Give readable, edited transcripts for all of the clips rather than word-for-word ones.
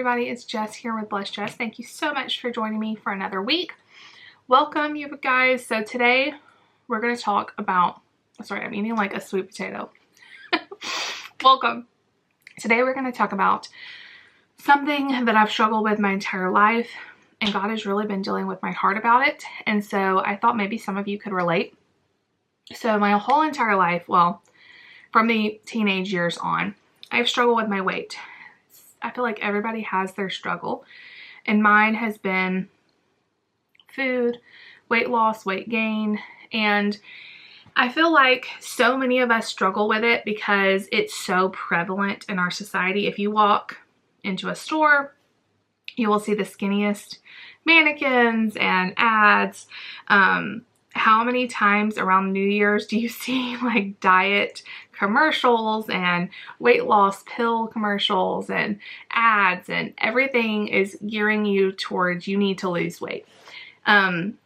everybody, it's Jess here with Bless Jess. Thank you so much for joining me for another week. Welcome, you guys. So today we're going to talk about, sorry, I'm eating like a sweet potato. Welcome. Today we're going to talk about something that I've struggled with my entire life, and God has really been dealing with my heart about it. And so I thought maybe some of you could relate. So my whole entire life, well, from the teenage years on, I've struggled with my weight. I feel like everybody has their struggle, and mine has been food, weight loss, weight gain, and I feel like so many of us struggle with it because it's so prevalent in our society. If you walk into a store, you will see the skinniest mannequins and ads. How many times around New Year's do you see like diet commercials and weight loss pill commercials and ads, and everything is gearing you towards you need to lose weight. And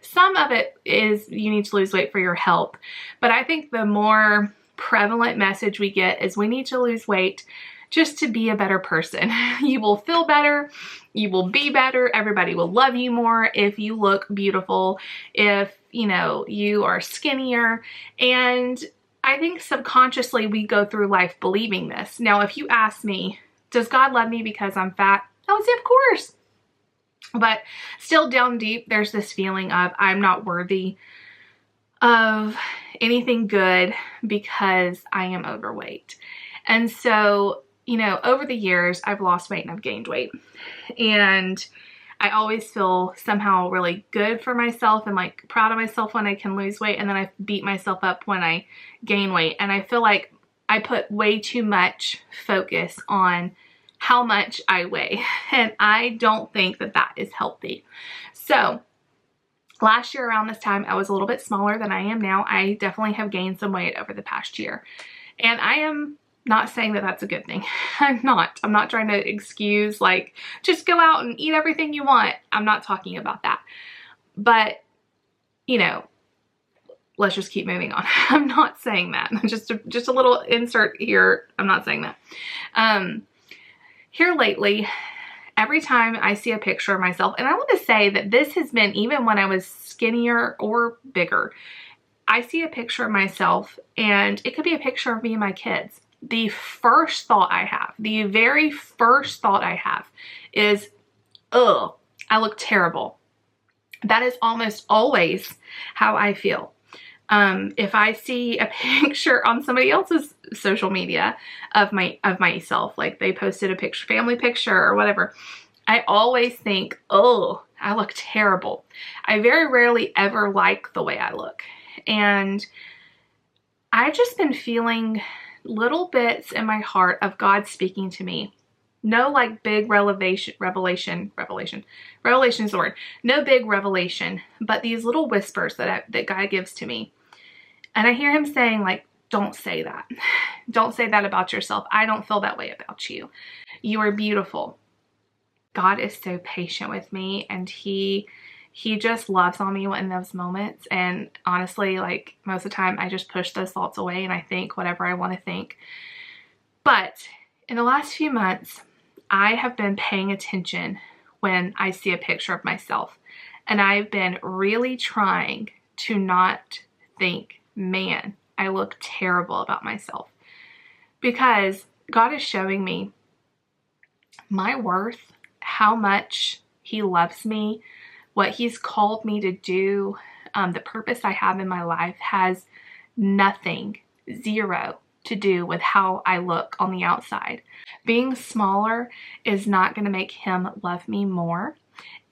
some of it is you need to lose weight for your health. But I think the more prevalent message we get is we need to lose weight just to be a better person. You will feel better. You will be better. Everybody will love you more if you look beautiful, if, you know, you are skinnier. And I think subconsciously we go through life believing this. Now, if you ask me, does God love me because I'm fat? I would say, of course. But still down deep, there's this feeling of I'm not worthy of anything good because I am overweight. And so, you know, over the years, I've lost weight and I've gained weight. And I always feel somehow really good for myself and like proud of myself when I can lose weight. And then I beat myself up when I gain weight. And I feel like I put way too much focus on how much I weigh. And I don't think that that is healthy. So last year around this time, I was a little bit smaller than I am now. I definitely have gained some weight over the past year. And I am not saying that that's a good thing. I'm not trying to excuse like, just go out and eat everything you want. I'm not talking about that. But, you know, let's just keep moving on. I'm not saying that. Just a little insert here. I'm not saying that. Here lately, every time I see a picture of myself, and I want to say that this has been even when I was skinnier or bigger, I see a picture of myself, and it could be a picture of me and my kids. The first thought I have, the very first thought I have is, ugh, I look terrible. That is almost always how I feel. If I see a picture on somebody else's social media of myself, like they posted a picture, family picture or whatever, I always think, oh, I look terrible. I very rarely ever like the way I look. And I've just been feeling little bits in my heart of God speaking to me. No like big revelation is the word. No big revelation, but these little whispers that God gives to me. And I hear him saying like, don't say that. Don't say that about yourself. I don't feel that way about you. You are beautiful. God is so patient with me, and he just loves on me in those moments. And honestly, like most of the time I just push those thoughts away and I think whatever I want to think. But in the last few months, I have been paying attention when I see a picture of myself. And I've been really trying to not think, man, I look terrible about myself. Because God is showing me my worth, how much he loves me, what he's called me to do, the purpose I have in my life has nothing, zero to do with how I look on the outside. Being smaller is not going to make him love me more.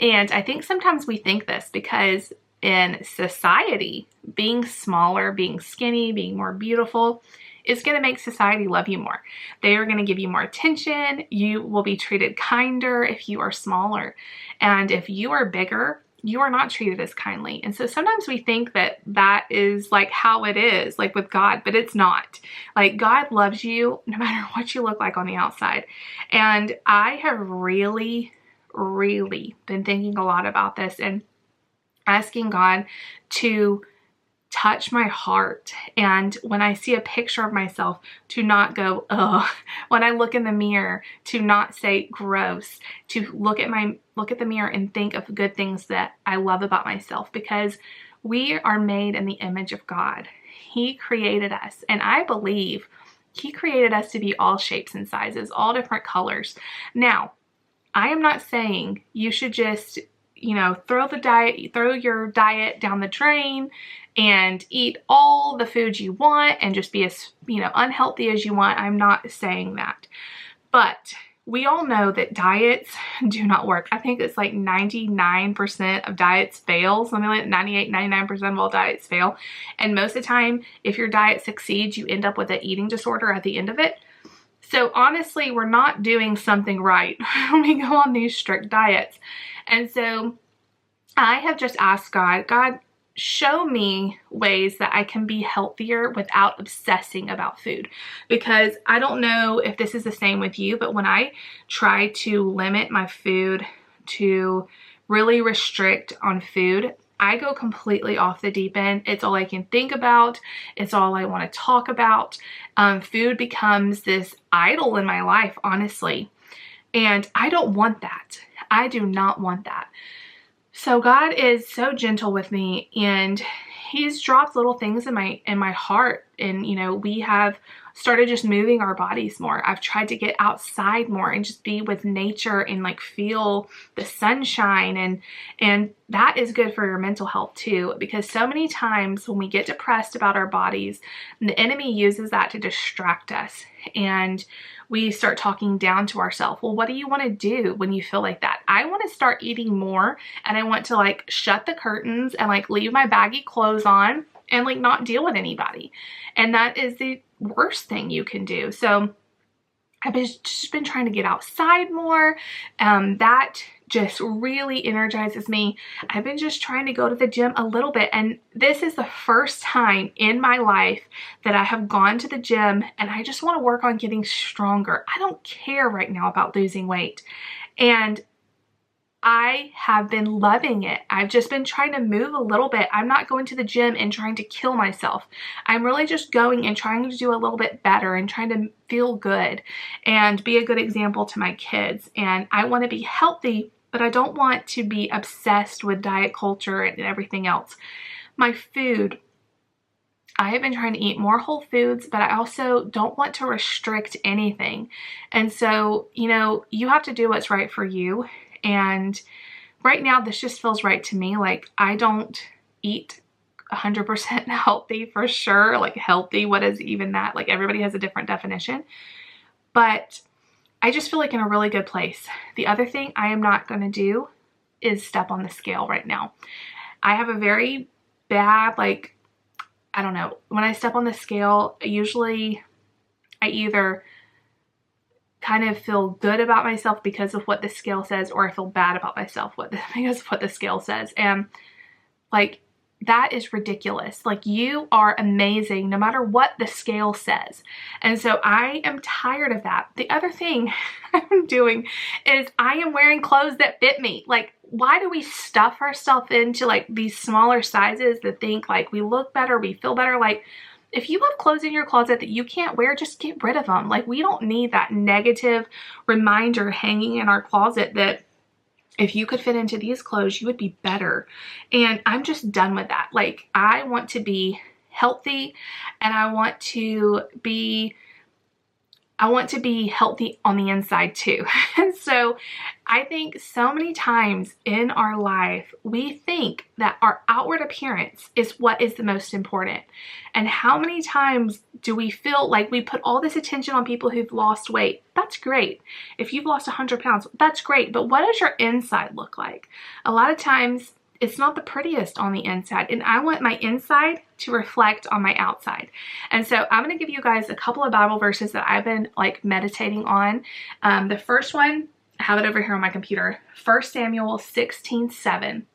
And I think sometimes we think this because in society, being smaller, being skinny, being more beautiful is going to make society love you more. They are going to give you more attention. You will be treated kinder if you are smaller. And if you are bigger, you are not treated as kindly. And so sometimes we think that that is like how it is, like with God, but it's not. Like God loves you no matter what you look like on the outside. And I have really been thinking a lot about this and asking God to touch my heart. And when I see a picture of myself, to not go, ugh. When I look in the mirror, to not say gross, to look at the mirror and think of good things that I love about myself, because we are made in the image of God. He created us, and I believe He created us to be all shapes and sizes, all different colors. Now, I am not saying you should just, throw your diet down the drain and eat all the food you want and just be as, unhealthy as you want. I'm not saying that. But we all know that diets do not work. I think it's like 99% of diets fail. Something like 98, 99% of all diets fail. And most of the time, if your diet succeeds, you end up with an eating disorder at the end of it. So honestly, we're not doing something right when we go on these strict diets. And so I have just asked God, show me ways that I can be healthier without obsessing about food. Because I don't know if this is the same with you, but when I try to limit my food, to really restrict on food, I go completely off the deep end. It's all I can think about. It's all I want to talk about. Food becomes this idol in my life, honestly. And I don't want that. I do not want that. So God is so gentle with me, and He's dropped little things in my heart. And, we have started just moving our bodies more. I've tried to get outside more and just be with nature and like feel the sunshine. And that is good for your mental health too, because so many times when we get depressed about our bodies, the enemy uses that to distract us. And we start talking down to ourselves. Well, what do you want to do when you feel like that? I want to start eating more, and I want to like shut the curtains and like leave my baggy clothes on and like not deal with anybody. And that is the worst thing you can do. So I've just been trying to get outside more. That just really energizes me. I've been just trying to go to the gym a little bit. And this is the first time in my life that I have gone to the gym, and I just want to work on getting stronger. I don't care right now about losing weight. And I have been loving it. I've just been trying to move a little bit. I'm not going to the gym and trying to kill myself. I'm really just going and trying to do a little bit better and trying to feel good and be a good example to my kids. And I want to be healthy, but I don't want to be obsessed with diet culture and everything else. My food, I have been trying to eat more whole foods, but I also don't want to restrict anything. And so, you have to do what's right for you. And right now, this just feels right to me. Like, I don't eat 100% healthy for sure. Like, healthy, what is even that? Like, everybody has a different definition. But I just feel like in a really good place. The other thing I am not going to do is step on the scale right now. I have a very bad, I don't know. When I step on the scale, usually I either kind of feel good about myself because of what the scale says, or I feel bad about myself because of what the scale says. And that is ridiculous. You are amazing no matter what the scale says. And so I am tired of that. The other thing I'm doing is I am wearing clothes that fit me. Why do we stuff ourselves into these smaller sizes that think we look better, we feel better? If you have clothes in your closet that you can't wear, just get rid of them. We don't need that negative reminder hanging in our closet that if you could fit into these clothes, you would be better. And I'm just done with that. I want to be healthy, and I want to be healthy on the inside too. And so I think so many times in our life, we think that our outward appearance is what is the most important. And how many times do we feel like we put all this attention on people who've lost weight? That's great. If you've lost 100 pounds, that's great. But what does your inside look like? A lot of times, it's not the prettiest on the inside, and I want my inside to reflect on my outside. And so I'm going to give you guys a couple of Bible verses that I've been meditating on. The first one, I have it over here on my computer, 1 Samuel 16:7.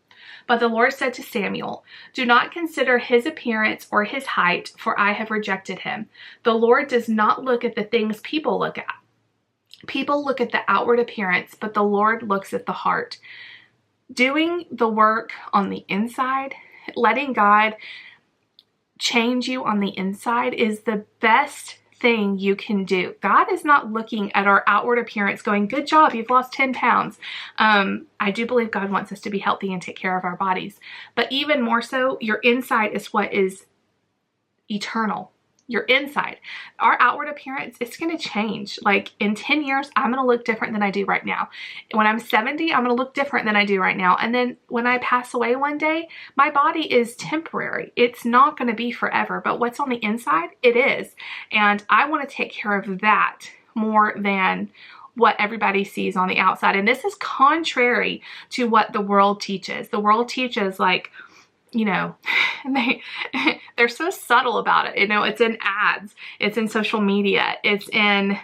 But the Lord said to Samuel, "Do not consider his appearance or his height, for I have rejected him. The Lord does not look at the things people look at. People look at the outward appearance, but the Lord looks at the heart." Doing the work on the inside, letting God change you on the inside is the best thing you can do. God is not looking at our outward appearance going, good job, you've lost 10 pounds. I do believe God wants us to be healthy and take care of our bodies. But even more so, your inside is what is eternal. Your inside. Our outward appearance, it's going to change. Like in 10 years, I'm going to look different than I do right now. When I'm 70, I'm going to look different than I do right now. And then when I pass away one day, my body is temporary. It's not going to be forever, but what's on the inside, it is. And I want to take care of that more than what everybody sees on the outside. And this is contrary to what the world teaches. The world teaches like, you know, they're so subtle about it. You know, it's in ads, it's in social media, it's in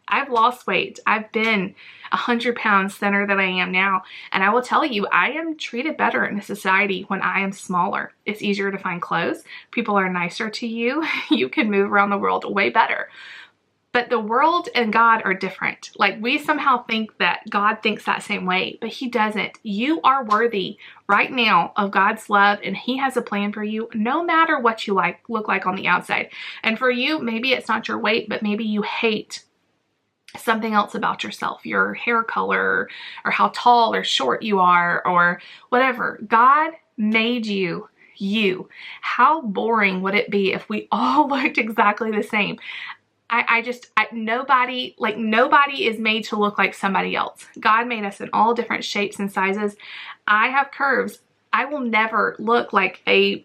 I've lost weight. I've been 100 pounds thinner than I am now. And I will tell you, I am treated better in a society when I am smaller. It's easier to find clothes. People are nicer to you. You can move around the world way better. But the world and God are different. Like we somehow think that God thinks that same way, but he doesn't. You are worthy right now of God's love, and he has a plan for you no matter what you look like on the outside. And for you, maybe it's not your weight, but maybe you hate something else about yourself, your hair color or how tall or short you are or whatever. God made you. How boring would it be if we all looked exactly the same? Nobody is made to look like somebody else. God made us in all different shapes and sizes. I have curves. I will never look like a,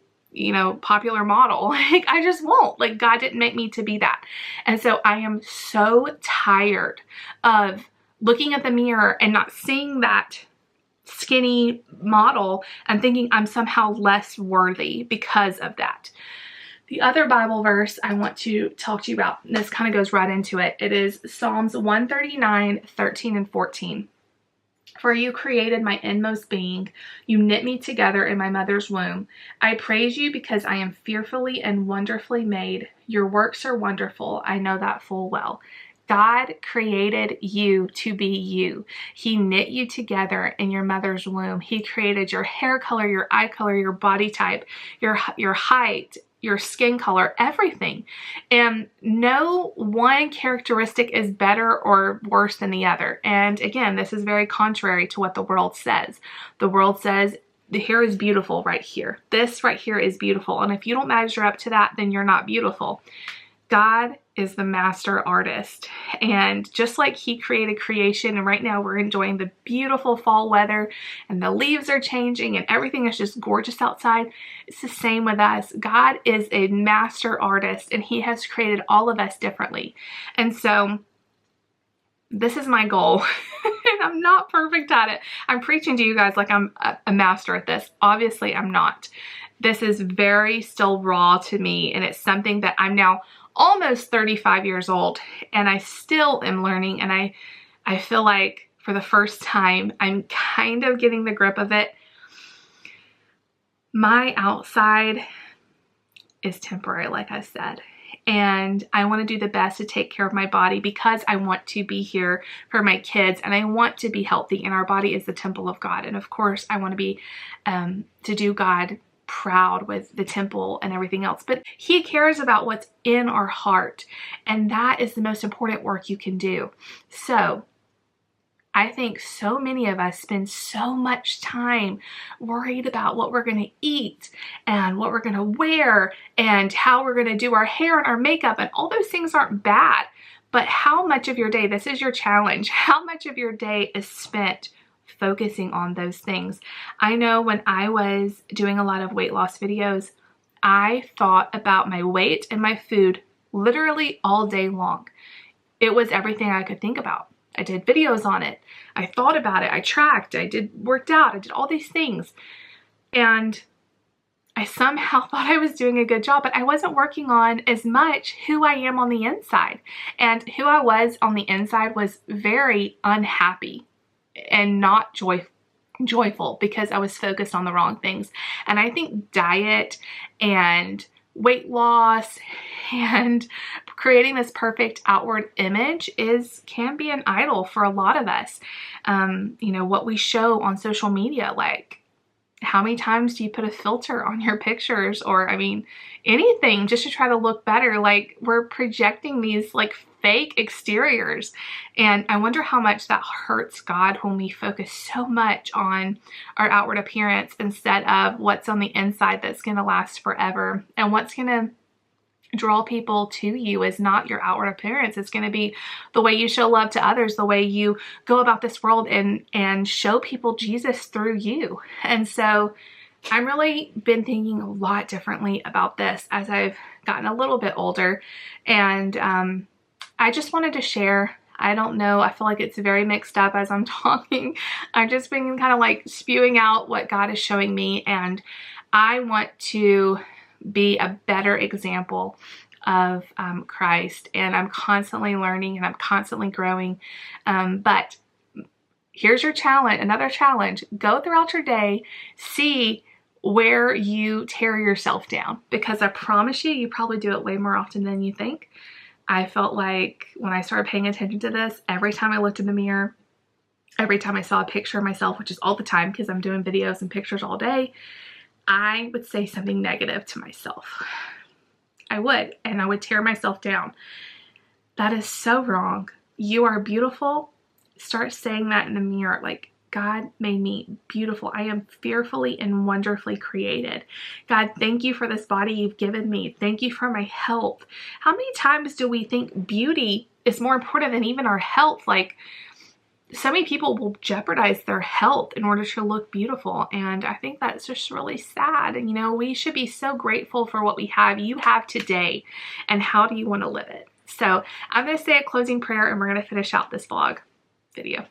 popular model. Like I just won't. Like God didn't make me to be that. And so I am so tired of looking at the mirror and not seeing that skinny model and thinking I'm somehow less worthy because of that. The other Bible verse I want to talk to you about, this kind of goes right into it. It is Psalms 139, 13 and 14. For you created my inmost being. You knit me together in my mother's womb. I praise you because I am fearfully and wonderfully made. Your works are wonderful. I know that full well. God created you to be you. He knit you together in your mother's womb. He created your hair color, your eye color, your body type, your height, your skin color, everything. And no one characteristic is better or worse than the other. And again, this is very contrary to what the world says. The world says, the hair is beautiful right here. This right here is beautiful. And if you don't measure up to that, then you're not beautiful. God is the master artist. And just like he created creation, and right now we're enjoying the beautiful fall weather and the leaves are changing and everything is just gorgeous outside, it's the same with us. God is a master artist and he has created all of us differently. And so this is my goal. And I'm not perfect at it. I'm preaching to you guys like I'm a master at this. Obviously I'm not. This is very still raw to me, and it's something that I'm now almost 35 years old and I still am learning, and I feel like for the first time I'm kind of getting the grip of it. My outside is temporary, like I said, and I want to do the best to take care of my body because I want to be here for my kids and I want to be healthy, and our body is the temple of God. And of course I want to be to do God proud with the temple and everything else, but he cares about what's in our heart, and that is the most important work you can do. So I think so many of us spend so much time worried about what we're going to eat and what we're going to wear and how we're going to do our hair and our makeup, and all those things aren't bad, but how much of your day, this is your challenge, how much of your day is spent focusing on those things. I know when I was doing a lot of weight loss videos, I thought about my weight and my food literally all day long. It was everything I could think about. I did videos on it. I thought about it. I tracked. Worked out. I did all these things. And I somehow thought I was doing a good job, but I wasn't working on as much who I am on the inside. And who I was on the inside was very unhappy and not joyful because I was focused on the wrong things. And I think diet and weight loss and creating this perfect outward image can be an idol for a lot of us. What we show on social media, like how many times do you put a filter on your pictures, or I mean, anything just to try to look better? Like, we're projecting these like fake exteriors, and I wonder how much that hurts God when we focus so much on our outward appearance instead of what's on the inside that's going to last forever. And what's going to draw people to you is not your outward appearance. It's going to be the way you show love to others, the way you go about this world and show people Jesus through you. And so I'm really been thinking a lot differently about this as I've gotten a little bit older. And I just wanted to share. I don't know. I feel like it's very mixed up as I'm talking. I've just been kind of like spewing out what God is showing me. And I want to be a better example of Christ, and I'm constantly learning and I'm constantly growing. But here's your challenge, another challenge. Go throughout your day, see where you tear yourself down, because I promise you probably do it way more often than you think. I felt like when I started paying attention to this, every time I looked in the mirror, every time I saw a picture of myself, which is all the time because I'm doing videos and pictures all day, I would say something negative to myself. I would, and I would tear myself down. That is so wrong. You are beautiful. Start saying that in the mirror. Like, God made me beautiful. I am fearfully and wonderfully created. God, thank you for this body you've given me. Thank you for my health. How many times do we think beauty is more important than even our health? Like, so many people will jeopardize their health in order to look beautiful. And I think that's just really sad. And, you know, we should be so grateful for what we have. You have today. And how do you want to live it? So I'm going to say a closing prayer and we're going to finish out this vlog video.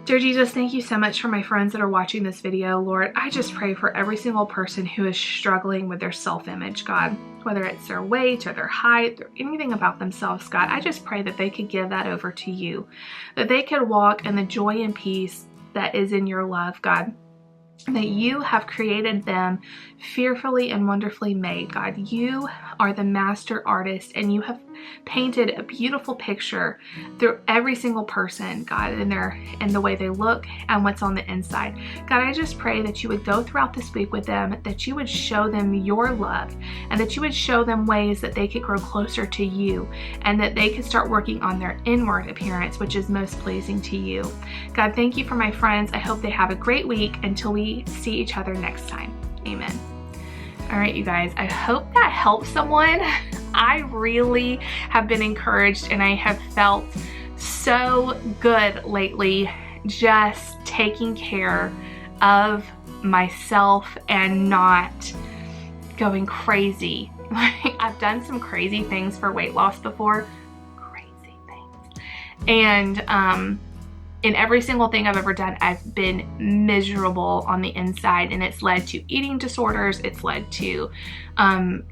Dear Jesus, thank you so much for my friends that are watching this video. Lord, I just pray for every single person who is struggling with their self-image, God, whether it's their weight or their height or anything about themselves, God. I just pray that they could give that over to you, that they could walk in the joy and peace that is in your love, God, that you have created them fearfully and wonderfully made, God. You are the master artist, and you have painted a beautiful picture through every single person, God, in the way they look and what's on the inside. God, I just pray that you would go throughout this week with them, that you would show them your love, and that you would show them ways that they could grow closer to you, and that they could start working on their inward appearance, which is most pleasing to you. God, thank you for my friends. I hope they have a great week until we see each other next time. Amen. All right, you guys, I hope that helps someone. I really have been encouraged, and I have felt so good lately just taking care of myself and not going crazy. I've done some crazy things for weight loss before. Crazy things. And in every single thing I've ever done, I've been miserable on the inside, and it's led to eating disorders. It's led to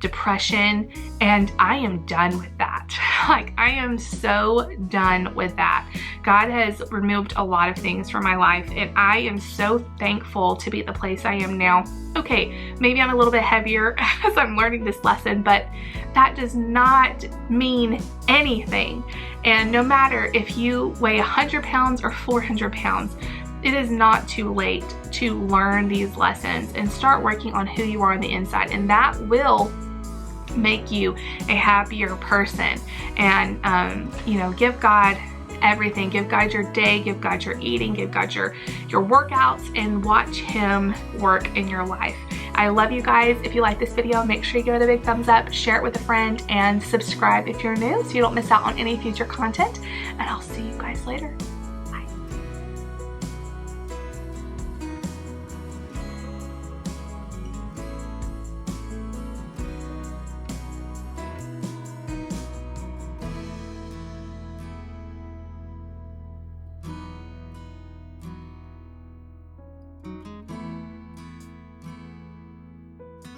depression, and I am done with that. Like, I am so done with that. God has removed a lot of things from my life, and I am so thankful to be at the place I am now. Okay, maybe I'm a little bit heavier as I'm learning this lesson, but that does not mean anything. And no matter if you weigh 100 pounds or 400 pounds, it is not too late to learn these lessons and start working on who you are on the inside. And that will make you a happier person. And, you know, give God everything. Give God your day, give God your eating, give God your workouts, and watch him work in your life. I love you guys. If you like this video, make sure you give it a big thumbs up, share it with a friend, and subscribe if you're new so you don't miss out on any future content. And I'll see you guys later.